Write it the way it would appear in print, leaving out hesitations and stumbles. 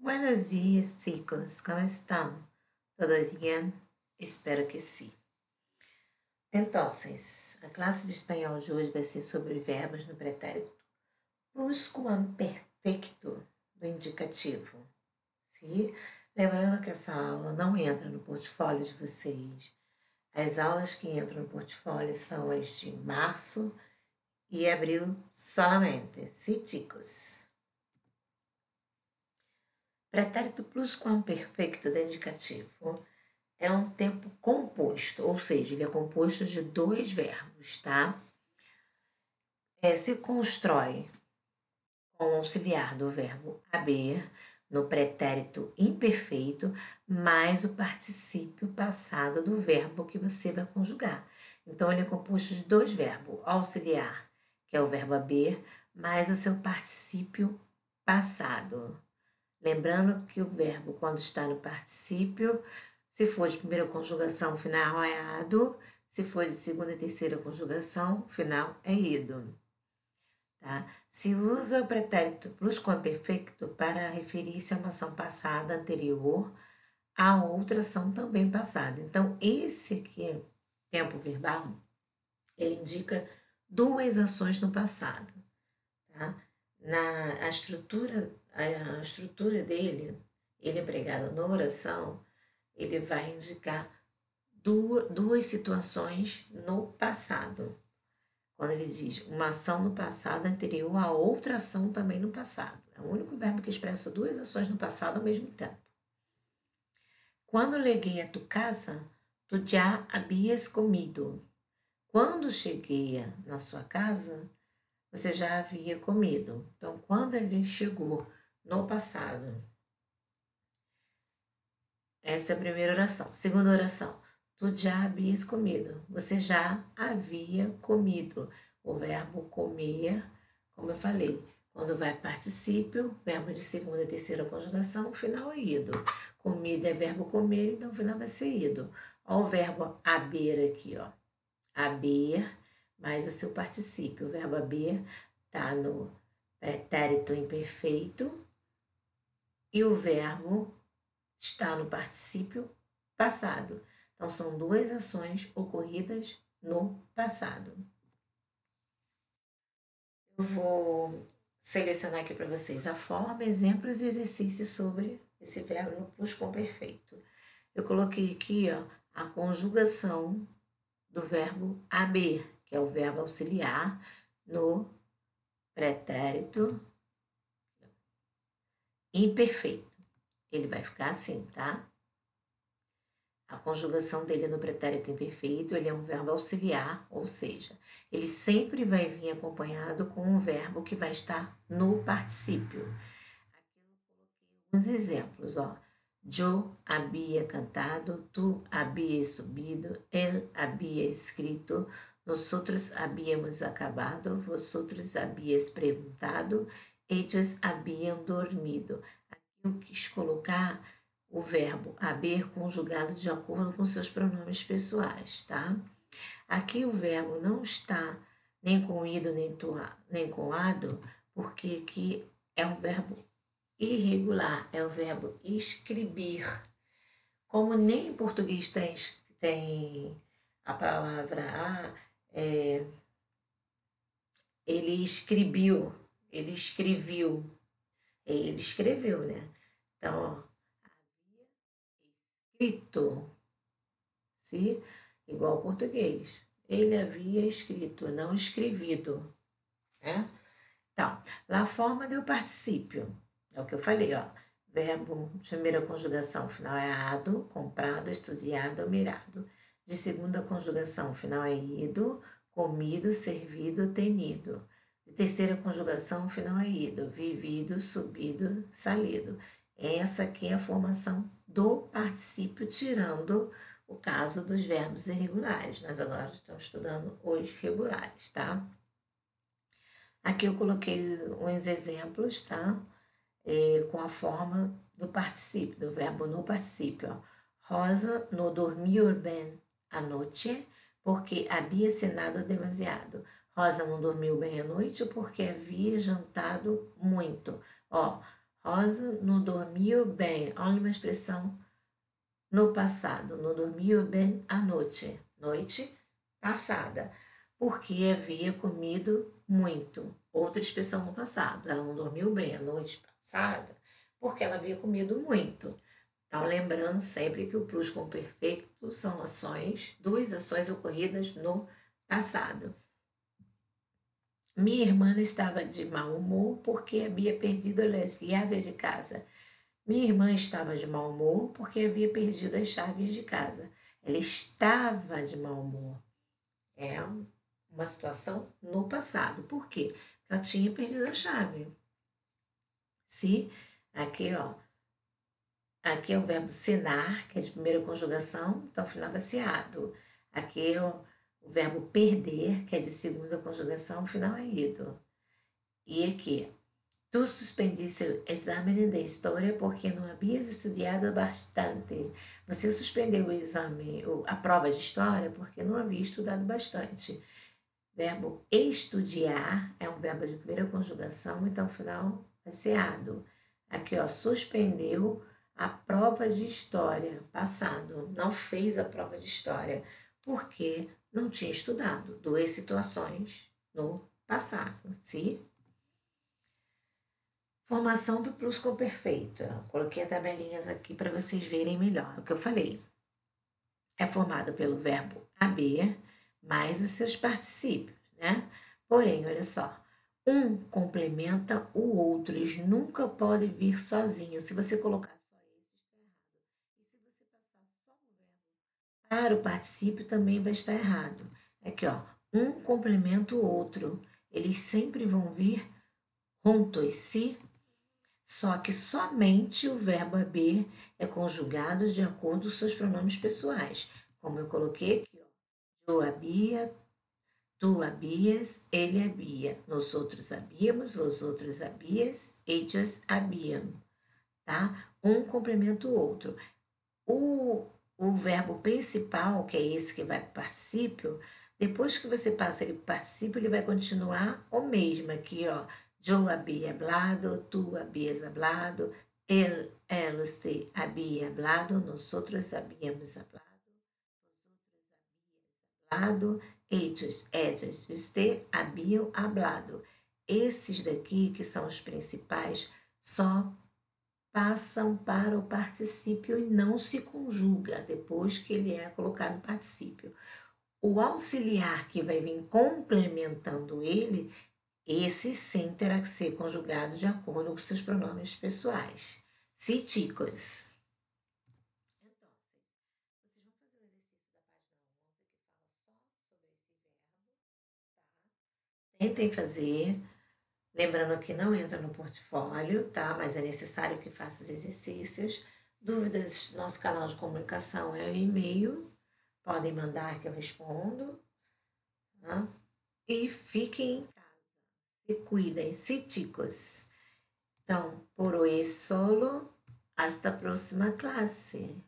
Buenos dias, chicos. ¿Cómo están? ¿Todos bien? Espero que sim. Entonces, a classe de espanhol de hoje vai ser sobre verbos no pretérito pluscuamperfecto do indicativo. Sim? Lembrando que essa aula não entra no portfólio de vocês. As aulas que entram no portfólio são as de março e abril solamente. Sim, chicos? Pretérito plusquamperfecto do indicativo é um tempo composto, ou seja, ele é composto de dois verbos, tá? Se constrói com o auxiliar do verbo haver no pretérito imperfeito mais o particípio passado do verbo que você vai conjugar. Então, ele é composto de dois verbos, auxiliar, que é o verbo haver, mais o seu particípio passado. Lembrando que o verbo, quando está no particípio, se for de primeira conjugação, o final é ado. Se for de segunda e terceira conjugação, o final é ido. Tá? Se usa o pretérito plusquamperfecto para referir-se a uma ação passada anterior a outra ação também passada. Então, esse aqui é tempo verbal, ele indica duas ações no passado. Tá? A estrutura dele, ele empregado na oração, ele vai indicar duas situações no passado. Quando ele diz uma ação no passado anterior a outra ação também no passado. É o único verbo que expressa duas ações no passado ao mesmo tempo. Quando cheguei a tu casa, tu já havias comido. Quando cheguei na sua casa, você já havia comido. Então, quando ele chegou no passado, essa é a primeira oração. Segunda oração, tu já havias comido. Você já havia comido. O verbo comer, como eu falei, quando vai particípio, verbo de segunda e terceira conjugação, o final é ido. Comida é verbo comer, então o final vai ser ido. Olha o verbo haver aqui, ó. Haver, mais o seu particípio. O verbo haver está no pretérito imperfeito e o verbo está no particípio passado. Então, são duas ações ocorridas no passado. Eu vou selecionar aqui para vocês a forma, exemplos e exercícios sobre esse verbo no plusquamperfeito. Eu coloquei aqui, ó, a conjugação do verbo haver, que é o verbo auxiliar no pretérito imperfeito. Ele vai ficar assim, tá? A conjugação dele no pretérito imperfeito, ele é um verbo auxiliar, ou seja, ele sempre vai vir acompanhado com um verbo que vai estar no particípio. Aqui eu coloquei alguns exemplos, ó. Yo había cantado, tú habías subido, él había escrito, nosotros habíamos acabado, vosotros habíais perguntado, ellas habían dormido. Aqui eu quis colocar o verbo haver conjugado de acordo com seus pronomes pessoais, tá? Aqui o verbo não está nem com ido nem com ado, porque aqui é um verbo irregular, é o verbo escrever. Como nem em português tem a palavra ele escreveu, ele escreveu, né? Então, ó, escrito, se igual ao português. Ele havia escrito, não escrevido, né? Então, lá a forma deu particípio, é o que eu falei, ó. Verbo de primeira conjugação, final é ado, comprado, estudiado, mirado. De segunda conjugação, final é ido, comido, servido, tenido. De terceira conjugação, final é ido, vivido, subido, salido. Essa aqui é a formação do particípio, tirando o caso dos verbos irregulares. Nós agora estamos estudando os regulares, tá? Aqui eu coloquei uns exemplos, tá? Com a forma do particípio, do verbo no particípio. Ó. Rosa no dormiu bem à noite porque havia cenado demasiado. Rosa não dormiu bem à noite porque havia jantado muito. Ó, Osa não dormiu bem. Olha uma expressão no passado. Não dormiu bem à noite. Noite passada. Porque havia comido muito. Outra expressão no passado. Ela não dormiu bem a noite passada porque ela havia comido muito. Então, lembrando sempre que o pluscuamperfeito são ações, duas ações ocorridas no passado. Minha irmã estava de mau humor porque havia perdido as chaves de casa. Minha irmã estava de mau humor porque havia perdido as chaves de casa. Ela estava de mau humor. É uma situação no passado. Por quê? Ela tinha perdido a chave. Se aqui, ó, aqui é o verbo senar, que é de primeira conjugação, então final vaciado. Aqui é o verbo perder, que é de segunda conjugação, final é ido. E aqui, tu suspendiste o exame de história porque não havias estudado bastante. Você suspendeu o exame, a prova de história porque não havia estudado bastante. Verbo estudiar é um verbo de primeira conjugação, então final vaciado. Aqui, ó, suspendeu a prova de história, passado. Não fez a prova de história porque não tinha estudado. Duas situações no passado, sim? Formação do pluscuamperfeito. Eu coloquei as tabelinhas aqui para vocês verem melhor o que eu falei. É formado pelo verbo haver mais os seus particípios, né? Porém, olha só, um complementa o outro, eles nunca podem vir sozinhos. Se você colocar só esse, está errado. E se você passar só o verbo para o particípio, também vai estar errado. Aqui, ó, um complementa o outro. Eles sempre vão vir juntos, se só que somente o verbo haver é conjugado de acordo com os seus pronomes pessoais. Como eu coloquei aqui, ó. Eu habia, tu habias, ele habia. Nós outros habíamos, vós outros habias, ellos habiam. Tá? Um complementa o outro. O verbo principal, que é esse que vai para o particípio, depois que você passa ele para o particípio, ele vai continuar o mesmo aqui, ó. Yo había hablado, tú habías hablado, ellos te había hablado, nosotros habíamos hablado, vosotros habías hablado, ellos, usted habiam hablado. Esses daqui, que são os principais, só passam para o particípio e não se conjuga depois que ele é colocado no particípio. O auxiliar que vai vir complementando ele, esse sim terá que ser conjugado de acordo com seus pronomes pessoais. Sí, chicos. Então, vocês vão fazer o exercício da página 11 que fala só sobre esse verbo, tá? Tentem fazer. Lembrando que não entra no portfólio, tá? Mas é necessário que faça os exercícios. Dúvidas, nosso canal de comunicação é o e-mail. Podem mandar que eu respondo. Tá? E fiquem em casa. Se cuidem, se chicos. Então, por hoje solo. Hasta a próxima classe.